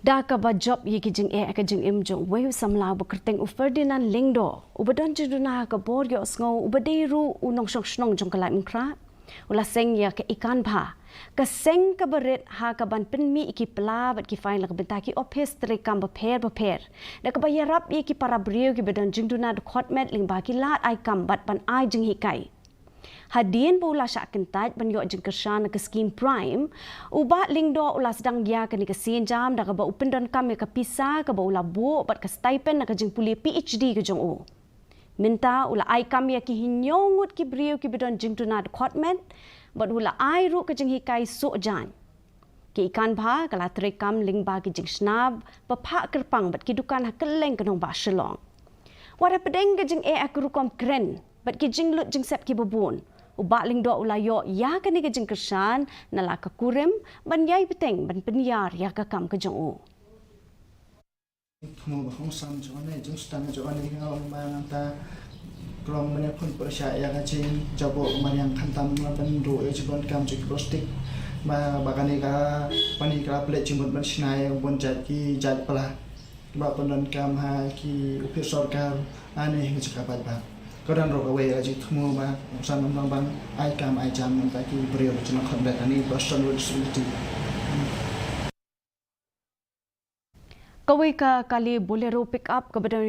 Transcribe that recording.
Da ka ba job ye ki jing ka jing im jong we samla bu kerteng u Ferdinand Lingdo u badon Duna ka bor Ïohsngew u baderu u Nongsengkam jong ka lai mkra ula seng ya ka Ekanbha ka seng ka beret ha ka ban penmi ki pla bat ki fain la benta ki office tre kam ba pher da ka ba yarap ye ki para brio ki badon Duna de khotmet Lyngba ki lat ai kam bat ban ai jing hikai Hadien pula syak kentaj ban yo jeng kersan ke skim prime uba lingdo ula sedang dia ke ni ke jam da ka ba upendon kam ke pisa ka ba ula bu bat ke stipend ka jeng puli PhD ke jong u minta ula ai kam ya ki hinyongut ki brio ki bedon jeng Duna de khotmet bat ula ai ru ke jeng hikai so jan ki Ekanbha kala trekam Lyngba ki jeng snab ba phak kerpang bat ki dukan ha keleng kenong ba shelong wara pedeng ke jeng akrukom kren bat ki jeng lut jeng sep ki babun ubak lingdo ulayo ya kani ke jeng kersan nala ka kurim ban yai peteng ban penyar ya ka kam ke jong u Kamu bahong sam jone jeng stang jone ngau mananta klong mene pun percaya ka jeng jabo yang khantam ban do e jibon kam jek plastik ba bagane ka pani ka plek jibon ban snai bon jat ki jat pala ba ponon kam ha ki upir sarkar ane ngejaka ba Kadang roka we aja temu ba sama bang ai kam ai jam nanti ki beriau cina khotbet ani Boston University. Kiwei ka kali bolero pick up ke badan